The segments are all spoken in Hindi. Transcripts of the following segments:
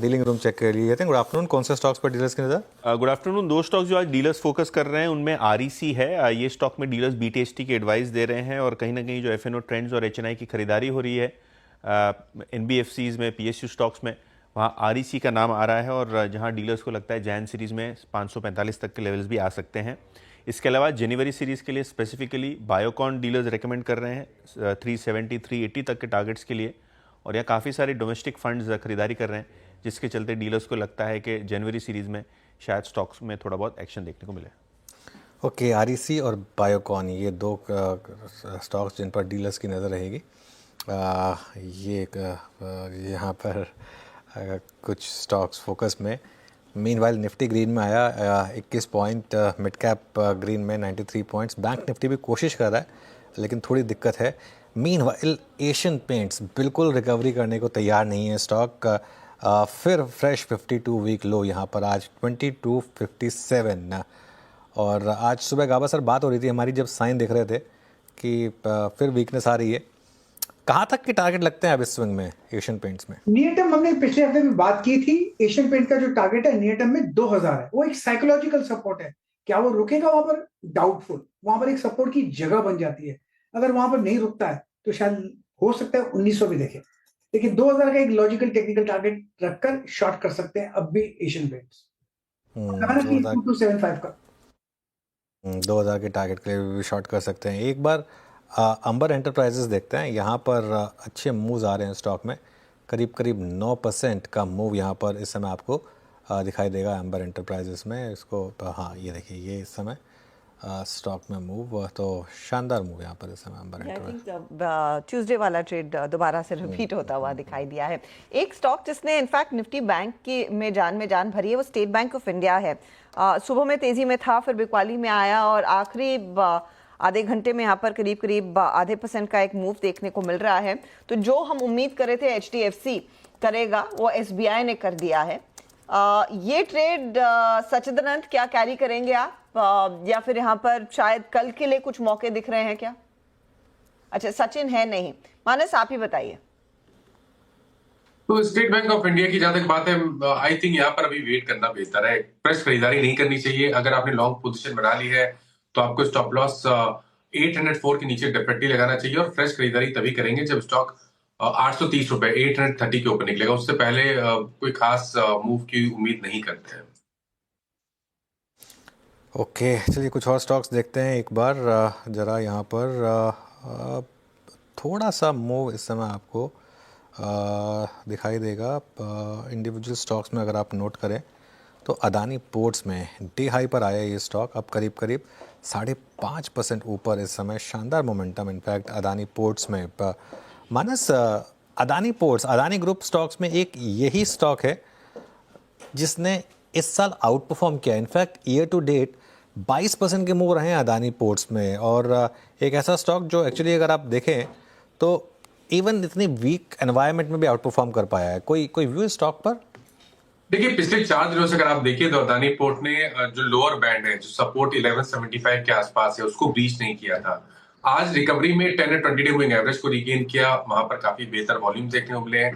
डीलिंग रूम चेक कर लिए थे। गुड आफ्टरनून, कौन से स्टॉक्स पर डीलर्स की नज़र? Good afternoon. दो स्टॉक्स जो आज डीलर्स फोकस कर रहे हैं उनमें आरईसी है। ये स्टॉक में डीलर्स बीटीएसटी की एडवाइस दे रहे हैं और कहीं ना कहीं जो एफएनओ ट्रेंड्स और एचएनआई की खरीदारी हो रही है एनबीएफसीज में, पीएसयू स्टॉक्स में, वहाँ आरईसी का नाम आ रहा है और जहाँ डीलर्स को लगता है जैन सीरीज में 545 तक के लेवल्स भी आ सकते हैं। इसके अलावा जनवरी सीरीज़ के लिए स्पेसिफिकली बायोकॉन डीलर्स रेकमेंड कर रहे हैं 370 380 तक के टारगेट्स के लिए, और यहाँ काफ़ी सारे डोमेस्टिक फंड्स खरीदारी कर रहे हैं, जिसके चलते डीलर्स को लगता है कि जनवरी सीरीज़ में शायद स्टॉक्स में थोड़ा बहुत एक्शन देखने को मिले। ओके, आरईसी और बायोकॉन ये दो स्टॉक्स जिन पर डीलर्स की नज़र रहेगी। यहाँ पर कुछ स्टॉक्स फोकस में। मीनवाइल निफ्टी ग्रीन में आया 21 पॉइंट, मिड कैप ग्रीन में 93 पॉइंट्स। बैंक निफ्टी भी कोशिश कर रहा है लेकिन थोड़ी दिक्कत है। मीनवाइल एशियन पेंट्स बिल्कुल रिकवरी करने को तैयार नहीं है स्टॉक। फिर फ्रेश 52 वीक लो यहाँ पर आज 2257। और आज सुबह गाबा सर बात हो रही थी हमारी, जब साइन दिख रहे थे कि फिर वीकनेस आ रही है। कहाँ तक के टारगेट लगते हैं अब इस स्विंग में एशियन पेंट्स में? नियर टर्म हमने पिछले हफ्ते में बात की थी, एशियन पेंट का जो टारगेट है नियर टर्म में 2000 है। वो एक साइकोलॉजिकल सपोर्ट है। क्या वो रुकेगा वहां पर? डाउटफुल। वहां पर एक सपोर्ट की जगह बन जाती है। अगर वहां पर नहीं रुकता है तो शायद हो सकता है 1900 भी देखे, लेकिन 2000 का एक लॉजिकल टेक्निकल टारगेट रखकर शॉर्ट कर सकते हैं अब भी एशियन पेंट्स। 2275 का 2000 के टारगेट के लिए भी शॉर्ट कर सकते हैं। एक बार अंबर एंटरप्राइजेस देखते हैं। यहाँ पर अच्छे मूव्स आ रहे हैं स्टॉक में, करीब करीब 9% का मूव यहाँ पर इस समय आपको दिखाई देगा अंबर एंटरप्राइजेस में। इसको हाँ, ये देखिए, ये इस समय स्टॉक में मूव, तो शानदार मूव यहाँ पर इस समय अंबर एंटरप्राइजेस। ट्यूसडे वाला ट्रेड दोबारा से रिपीट होता हुआ दिखाई दिया है। एक स्टॉक जिसने इनफैक्ट निफ्टी बैंक की में जान भरी है वो स्टेट बैंक ऑफ इंडिया है। सुबह में तेजी में था, फिर बिकवाली में आया और आखिरी आधे घंटे में यहाँ पर करीब करीब आधे % का एक मूव देखने को मिल रहा है। तो जो हम उम्मीद कर रहे थे एचडीएफसी करेगा वो एसबीआई ने कर दिया है। ये ट्रेड सचिदानंद क्या कैरी करेंगे आप, या फिर यहाँ पर शायद कल के लिए कुछ मौके दिख रहे हैं क्या? अच्छा, सचिन है नहीं, मानस आप ही बताइए। तो स्टेट बैंक ऑफ इंडिया की जहां तक बात है, आई थिंक यहाँ पर अभी वेट करना बेहतर है। फ्रेश खरीदारी नहीं करनी चाहिए। अगर आपने लॉन्ग पोजीशन बना ली है तो आपको स्टॉप लॉस 804 के नीचे डेफिनेटली लगाना चाहिए, और फ्रेश खरीदारी तभी करेंगे जब स्टॉक 830 रुपए 830 के ऊपर निकलेगा। उससे पहले कोई खास मूव की उम्मीद नहीं करते हैं। ओके, चलिए कुछ और स्टॉक्स देखते हैं एक बार। ज़रा यहाँ पर थोड़ा सा मूव इस समय आपको दिखाई देगा इंडिविजुअल स्टॉक्स में। अगर आप नोट करें तो अदानी पोर्ट्स में डे हाई पर आया ये स्टॉक, अब करीब करीब 5.5% ऊपर इस समय। शानदार मोमेंटम इनफैक्ट अदानी पोर्ट्स में। मानस, अदानी पोर्ट्स, अदानी ग्रुप स्टॉक्स में एक यही स्टॉक है जिसने इस साल आउट परफॉर्म किया। इनफैक्ट ईयर टू डेट 22% के मूव रहे हैं अदानी पोर्ट्स में, और एक ऐसा स्टॉक जो एक्चुअली अगर आप देखें तो इवन इतनी वीक एनवायरनमेंट में भी आउट परफॉर्म कर पाया है। कोई व्यू स्टॉक पर? देखिए, पिछले 4 दिनों से अगर आप देखिए तो अदानी पोर्ट ने जो लोअर बैंड है, जो सपोर्ट 1175 के आसपास है, उसको ब्रीच नहीं किया था। आज रिकवरी में 10 और 20 डे मूविंग एवरेज को रिगेन किया। वहां पर काफी बेहतर वॉल्यूम देखने को मिले हैं।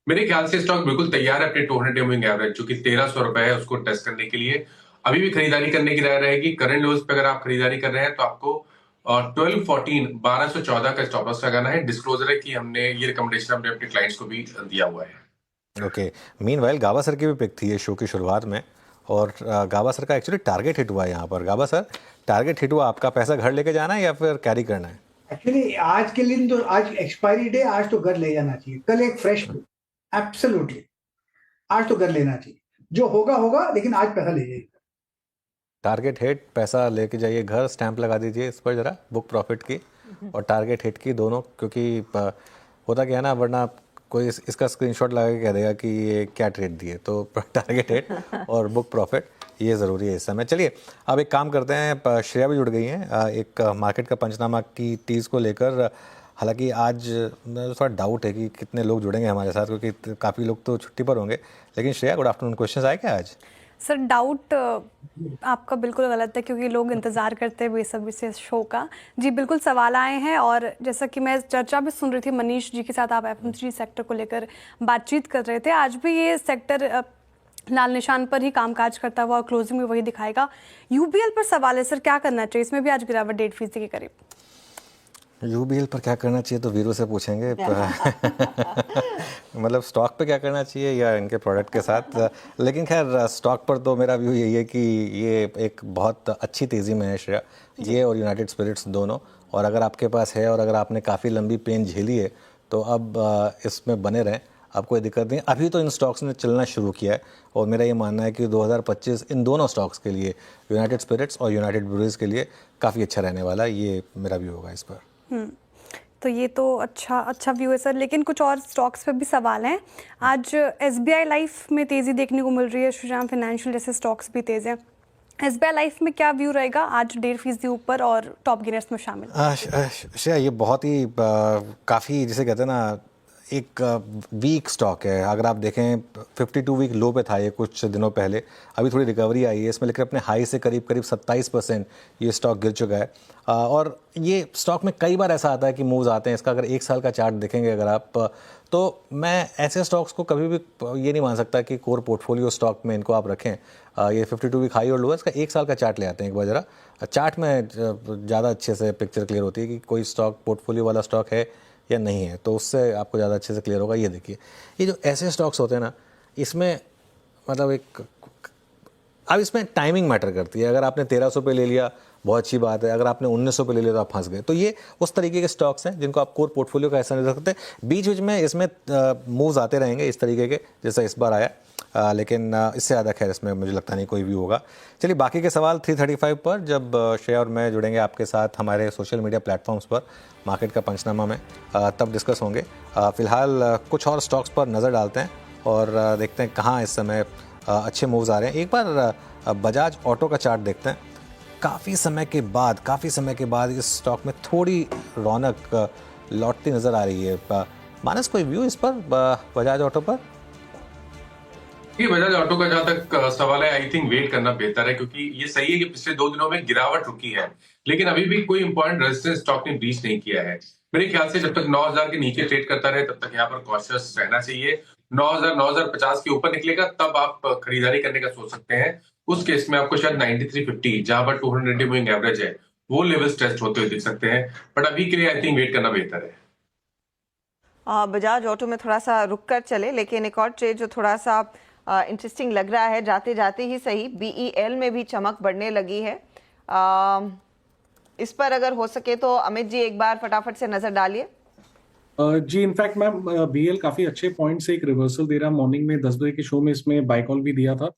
मेरे ख्याल से स्टॉक बिल्कुल तैयार है अपने 200 डे मूविंग एवरेज जो कि 1300 रुपए है, उसको टेस्ट करने के लिए। अभी भी खरीदारी करने की राय रहेगी। करंट लेवल्स पे अगर आप खरीदारी कर रहे हैं तो आपको 1214 का स्टॉप लॉस लगाना है। डिस्क्लोजर है कि हमने ये रिकमेंडेशन हमने अपने क्लाइंट्स को भी दिया हुआ है। ओके, मीनवाइल गाबा सर की भी पिक थी ये शो की शुरुआत में, और गाबा सर का एक्चुअली टारगेट हिट हुआ है यहाँ पर। गाबा सर, टारगेट हिट हुआ, आपका पैसा घर लेके जाना है या फिर कैरी करना है? एक्चुअली आज के दिन तो, आज एक्सपायरी डे, आज तो घर ले जाना चाहिए। कल एक फ्रेश, एब्सोल्युटली आज तो घर लेना चाहिए। जो होगा होगा, लेकिन आज पैसा ले जाइए। टारगेट हिट, पैसा लेके जाइए घर, स्टैंप लगा दीजिए इस पर जरा, बुक प्रॉफिट की और टारगेट हिट की दोनों, क्योंकि होता क्या है ना, वरना कोई इसका स्क्रीनशॉट लगा के कह देगा कि ये क्या ट्रेड दिए। तो टारगेट हिट और बुक प्रॉफिट ये ज़रूरी है इस समय। चलिए अब एक काम करते हैं, श्रेया भी जुड़ गई हैं एक मार्केट का पंचनामा की टीज़ को लेकर। हालांकि आज थोड़ा डाउट है कि कितने लोग जुड़ेंगे हमारे साथ, क्योंकि काफ़ी लोग तो छुट्टी पर होंगे। लेकिन श्रेया, गुड आफ्टरनून, क्वेश्चंस आए क्या आज? सर डाउट आपका बिल्कुल गलत है, क्योंकि लोग इंतज़ार करते हैं बेसब्री से शो का। जी बिल्कुल सवाल आए हैं, और जैसा कि मैं चर्चा भी सुन रही थी मनीष जी के साथ, आप एफएमसीजी सेक्टर को लेकर बातचीत कर रहे थे। आज भी ये सेक्टर लाल निशान पर ही कामकाज करता हुआ और क्लोजिंग में वही दिखाएगा। यूबीएल पर सवाल है सर, क्या करना चाहिए? इसमें भी आज गिरावट 1.5% के करीब। यूबीएल पर क्या करना चाहिए तो वीरू से पूछेंगे। मतलब स्टॉक पे क्या करना चाहिए या इनके प्रोडक्ट के साथ। लेकिन खैर स्टॉक पर तो मेरा व्यू यही है कि ये एक बहुत अच्छी तेज़ी में है श्रेया, ये और यूनाइटेड स्पिरिट्स दोनों। और अगर आपके पास है और अगर आपने काफ़ी लंबी पेन झेली है तो अब इसमें बने रहें, आपको कोई दिक्कत नहीं। अभी तो इन स्टॉक्स ने चलना शुरू किया है और मेरा ये मानना है कि 2025 इन दोनों स्टॉक्स के लिए, यूनाइटेड स्पिरिट्स और यूनाइटेड ब्रूअरीज के लिए काफ़ी अच्छा रहने वाला है। ये मेरा व्यू होगा इस पर। तो ये तो अच्छा व्यू है सर, लेकिन कुछ और स्टॉक्स पे भी सवाल हैं। आज एसबीआई लाइफ में तेज़ी देखने को मिल रही है, श्रीराम फाइनेंशियल जैसे स्टॉक्स भी तेज़ हैं। एसबीआई लाइफ में क्या व्यू रहेगा? आज 1.5% ऊपर और टॉप गेनर्स में शामिल। श्रेया ये बहुत ही काफ़ी जिसे कहते हैं ना एक वीक स्टॉक है। अगर आप देखें 52 वीक लो पे था ये कुछ दिनों पहले, अभी थोड़ी रिकवरी आई है इसमें, लेकिन अपने हाई से करीब 27% ये स्टॉक गिर चुका है। और ये स्टॉक में कई बार ऐसा आता है कि मूव्स आते हैं। इसका अगर 1 साल का चार्ट देखेंगे अगर आप, तो मैं ऐसे स्टॉक्स को कभी भी ये नहीं मान सकता कि कोर पोर्टफोलियो स्टॉक में इनको आप रखें। ये 52 वीक हाई और लो है, इसका 1 साल का चार्ट ले आते हैं एक बार ज़रा। चार्ट में ज़्यादा अच्छे से पिक्चर क्लियर होती है कि कोई स्टॉक पोर्टफोलियो वाला स्टॉक है या नहीं है, तो उससे आपको ज़्यादा अच्छे से क्लियर होगा। ये देखिए, ये जो ऐसे स्टॉक्स होते हैं ना, इसमें मतलब अब इसमें टाइमिंग मैटर करती है। अगर आपने 1300 पे ले लिया बहुत अच्छी बात है, अगर आपने 1900 पे ले लिया तो आप फंस गए। तो ये उस तरीके के स्टॉक्स हैं जिनको आप कोर पोर्टफोलियो का हिस्सा नहीं रख सकते। बीच बीच में इसमें मूव्स आते रहेंगे इस तरीके के, जैसा इस बार आया। लेकिन इससे ज़्यादा खैर इसमें मुझे लगता नहीं कोई व्यू होगा। चलिए बाकी के सवाल 335 पर जब श्रेया और मैं जुड़ेंगे आपके साथ हमारे सोशल मीडिया प्लेटफॉर्म्स पर मार्केट का पंचनामा में, तब डिस्कस होंगे। फ़िलहाल कुछ और स्टॉक्स पर नज़र डालते हैं और देखते हैं कहाँ इस समय अच्छे मूव्स आ रहे हैं। एक बार बजाज ऑटो का चार्ट देखते हैं। काफ़ी समय के बाद इस स्टॉक में थोड़ी रौनक लौटती नज़र आ रही है। मानस कोई व्यू इस पर बजाज ऑटो पर? ये बजाज ऑटो का जहां तक सवाल है, आई थिंक वेट करना बेहतर है, क्योंकि ये सही है कि पिछले 2 दिनों में गिरावट रुकी है, लेकिन अभी भी कोई इंपॉर्टेंट रेजिस्टेंस स्टॉक ने ब्रीच नहीं किया है। मेरे ख्याल से जब तक 9000 के नीचे ट्रेड करता रहे तब तक यहाँ पर कॉशियस रहना चाहिए। 9000 9050 के ऊपर निकलेगा तब आप खरीदारी करने का सोच सकते हैं। उस केस में आपको शायद 9350 जहां पर 200 मूविंग एवरेज है वो लेवल्स टेस्ट होते हुए दिख सकते हैं, बट अभी के लिए आई थिंक वेट करना बेहतर है। बजाज ऑटो में थोड़ा सा रुक कर चले, लेकिन एक और ट्रेड जो थोड़ा सा इंटरेस्टिंग लग रहा है, जाते जाते ही सही, बीईएल में भी चमक बढ़ने लगी है। इस पर अगर हो सके तो अमित जी एक बार फटाफट से नजर डालिए। जी इनफैक्ट मैम बीएल काफी अच्छे पॉइंट से एक रिवर्सल दे रहा। मॉर्निंग में 10 बजे के शो में इसमें बाय कॉल भी दिया था।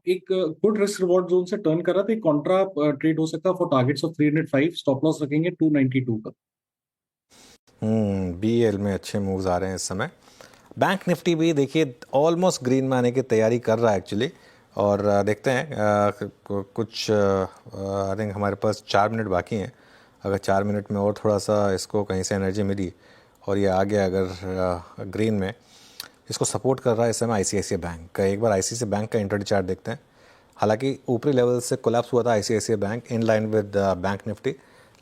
एक गुड रिस्क रिवॉर्ड जोन से टर्न कर रहा था। एक कॉन्ट्रा ट्रेड हो सकता है for targets of 305, stop loss रखेंगे 292 का। बीएल में अच्छे मूव्स आ रहे हैं इस समय। बैंक निफ्टी भी देखिए ऑलमोस्ट ग्रीन में आने की तैयारी कर रहा है एक्चुअली, और देखते हैं कुछ आई थिंक हमारे पास 4 मिनट बाकी हैं। अगर 4 मिनट में और थोड़ा सा इसको कहीं से एनर्जी मिली और ये आ गया अगर ग्रीन में, इसको सपोर्ट कर रहा है इस समय आईसीआईसीआई बैंक का। एक बार आईसीआईसीआई बैंक का इंट्राडे चार्ट देखते हैं। हालांकि ऊपरी लेवल से कोलैप्स हुआ था ICICI bank in line with bank Nifty,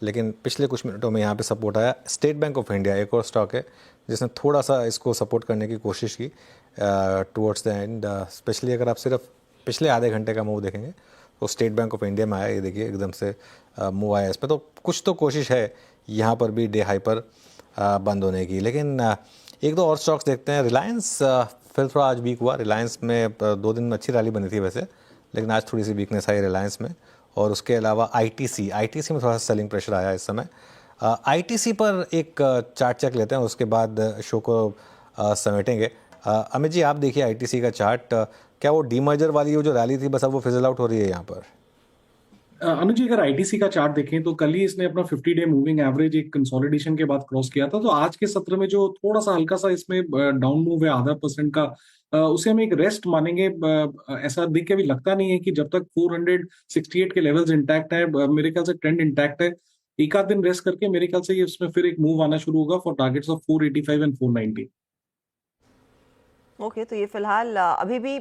लेकिन पिछले कुछ मिनटों में यहाँ पे सपोर्ट आया। स्टेट बैंक ऑफ इंडिया एक और स्टॉक है जिसने थोड़ा सा इसको सपोर्ट करने की कोशिश की टुवर्ड्स द एंड। स्पेशली अगर आप सिर्फ पिछले आधे घंटे का मूव देखेंगे तो स्टेट बैंक ऑफ इंडिया में आया, ये देखिए एकदम से मूव आया इस पर। तो कुछ तो कोशिश है यहाँ पर भी डे हाई पर बंद होने की। लेकिन एक दो और स्टॉक्स देखते हैं। रिलायंस फिर थोड़ा आज वीक हुआ। रिलायंस में 2 दिन में अच्छी रैली बनी थी वैसे, लेकिन आज थोड़ी सी वीकनेस आई रिलायंस में। और उसके अलावा आईटीसी में थोड़ा सा सेलिंग प्रेशर आया इस समय। आईटीसी पर एक चार्ट चेक लेते हैं, उसके बाद शो को समेटेंगे। अमित जी आप देखिए आईटीसी का चार्ट, क्या वो डीमर्जर वाली वो जो रैली थी बस अब वो फिजल आउट हो रही है यहाँ पर? अनुज जी अगर आईटीसी का चार्ट देखें तो कल ही इसने अपना 50 डे मूविंग एवरेज एक कंसोलिडेशन के बाद क्रॉस किया था। तो आज के सत्र में जो थोड़ा सा हल्का सा इसमें डाउन मूव है 0.5% का, उसे हम एक रेस्ट मानेंगे। ऐसा दिख के भी लगता नहीं है कि जब तक 468 के लेवल्स इंटैक्ट है, मेरे ख्याल से ट्रेंड इंटैक्ट है। एक आध दिन रेस्ट करके मेरे ख्याल से ये उसमें फिर एक मूव आना शुरू होगा for targets of 485 and 490। Okay, तो ये फिलहाल अभी भी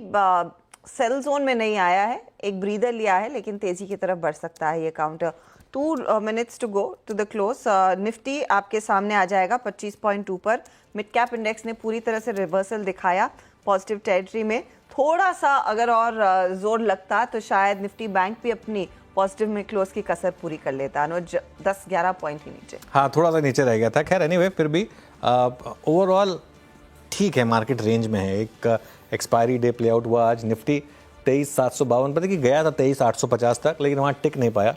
सेल जोन में नहीं आया है, एक ब्रीदर लिया है, लेकिन तेजी की तरफ बढ़ सकता है ये counter. 2 minutes to go to the close. Nifty आपके सामने आ जाएगा 25.2 पर। मिड कैप इंडेक्स ने पूरी तरह से रिवर्सल दिखाया पॉजिटिव टेरिटरी में। थोड़ा सा अगर और जोर लगता तो शायद निफ्टी बैंक भी अपनी पॉजिटिव में क्लोज की कसर पूरी कर लेता। अनुज 10-11 पॉइंट ही नीचे। हाँ, थोड़ा सा नीचे रह गया था। खैर एनीवे फिर भी ओवरऑल ठीक है, मार्केट रेंज में है। एक एक्सपायरी डे प्ले आउट हुआ आज। निफ्टी 23,752 पर देखिए गया था 23,850 तक, लेकिन वहाँ टिक नहीं पाया।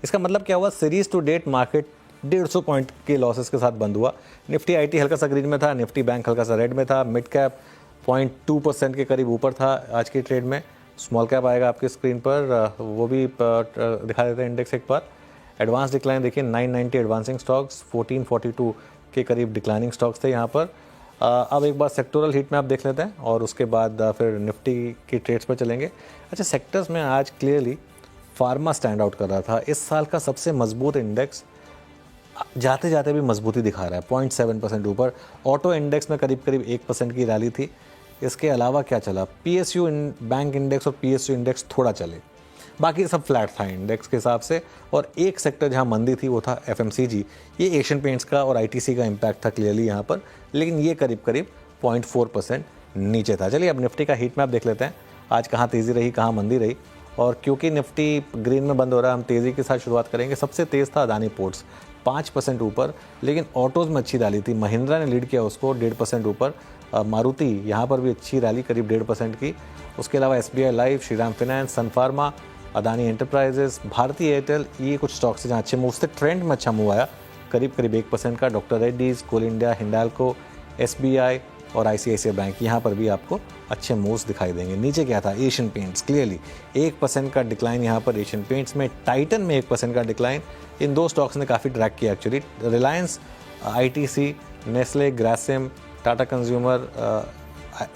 इसका मतलब क्या हुआ, series to date market 150 point के लॉसेस के साथ बंद हुआ। निफ्टी आईटी हल्का सा ग्रीन में था, निफ्टी बैंक हल्का सा रेड में था। मिड कैप 0.2% के करीब ऊपर था आज की ट्रेड में। स्मॉल कैप आएगा आपकी स्क्रीन पर, वो भी दिखा देते हैं इंडेक्स एक बार। एडवांस डिक्लाइन देखिए 990 एडवांसिंग स्टॉक्स, 1442 के करीब डिक्लाइनिंग स्टॉक्स थे यहाँ पर। अब एक बार सेक्टोरल हीट में आप देख लेते हैं और उसके बाद फिर निफ्टी की ट्रेड्स पर चलेंगे। अच्छा, सेक्टर्स में आज क्लियरली फार्मा स्टैंड आउट कर रहा था। इस साल का सबसे मजबूत इंडेक्स जाते जाते भी मजबूती दिखा रहा है, 0.7% ऊपर। ऑटो इंडेक्स में करीब करीब 1% की रैली थी। इसके अलावा क्या चला, पीएसयू बैंक इंडेक्स और पीएसयू इंडेक्स थोड़ा चले, बाकी सब फ्लैट था इंडेक्स के हिसाब से। और एक सेक्टर जहां मंदी थी वो था एफएमसीजी। ये एशियन पेंट्स का और आईटीसी का इम्पैक्ट था क्लियरली यहाँ पर, लेकिन ये करीब करीब 0.4% नीचे था। चलिए अब निफ्टी का हीट मैप देख लेते हैं, आज कहाँ तेज़ी रही कहाँ मंदी रही। और क्योंकि निफ्टी ग्रीन में बंद हो रहा है, हम तेज़ी के साथ शुरुआत करेंगे। सबसे तेज़ था अदानी पोर्ट्स 5% ऊपर, लेकिन ऑटोज़ में अच्छी रैली थी। महिंद्रा ने लीड किया उसको 1.5% ऊपर। मारुति यहाँ पर भी अच्छी रैली करीब 1.5% की। उसके अलावा एसबीआई लाइफ, श्रीराम फाइनेंस, सन फार्मा, अदानी एंटरप्राइजेस, भारती एयरटेल, ये कुछ स्टॉक्स हैं जहाँ अच्छे मूव्स थे। ट्रेंड में अच्छा मूव आया करीब करीब 1% का। डॉक्टर रेड्डीज, कोल इंडिया, हिंडाल्को, एसबीआई और आईसीआईसीआई बैंक, यहाँ पर भी आपको अच्छे मूव्स दिखाई देंगे। नीचे क्या था, एशियन पेंट्स क्लियरली 1% का डिक्लाइन यहाँ पर एशियन पेंट्स में। टाइटन में 1% का डिक्लाइन। इन दो स्टॉक्स ने काफ़ी ट्रैक किया actually. Reliance, ITC, Nestle, Grasim, Tata consumer,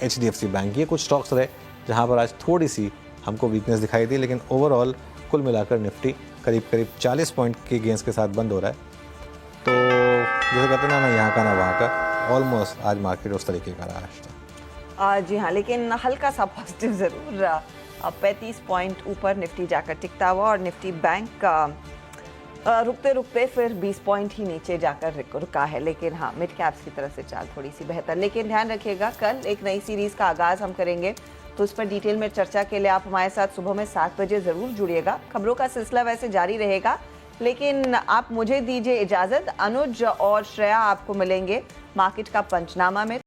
HDFC bank, ये कुछ स्टॉक्स रहे जहाँ पर आज थोड़ी सी हमको वीकनेस दिखाई दी। लेकिन ओवरऑल कुल मिलाकर निफ्टी करीब करीब 40 पॉइंट के गेंस के साथ बंद हो रहा है। तो जैसे कहते हैं ना यहाँ का ना वहाँ का, ऑलमोस्ट आज मार्केट उस तरीके का रहा है। जी हाँ, लेकिन हल्का सा पॉजिटिव ज़रूर। 35 पॉइंट ऊपर निफ्टी जाकर टिकता हुआ और निफ्टी बैंक रुकते रुकते फिर 20 पॉइंट ही नीचे जाकर रुका है। लेकिन हाँ, मिड कैप्स की तरफ से चाल थोड़ी सी बेहतर। लेकिन ध्यान रखिएगा, कल एक नई सीरीज़ का आगाज़ हम करेंगे, तो उस पर डिटेल में चर्चा के लिए आप हमारे साथ सुबह में 7 बजे ज़रूर जुड़िएगा। खबरों का सिलसिला वैसे जारी रहेगा, लेकिन आप मुझे दीजिए इजाज़त। अनुज और श्रेया आपको मिलेंगे मार्केट का पंचनामा में।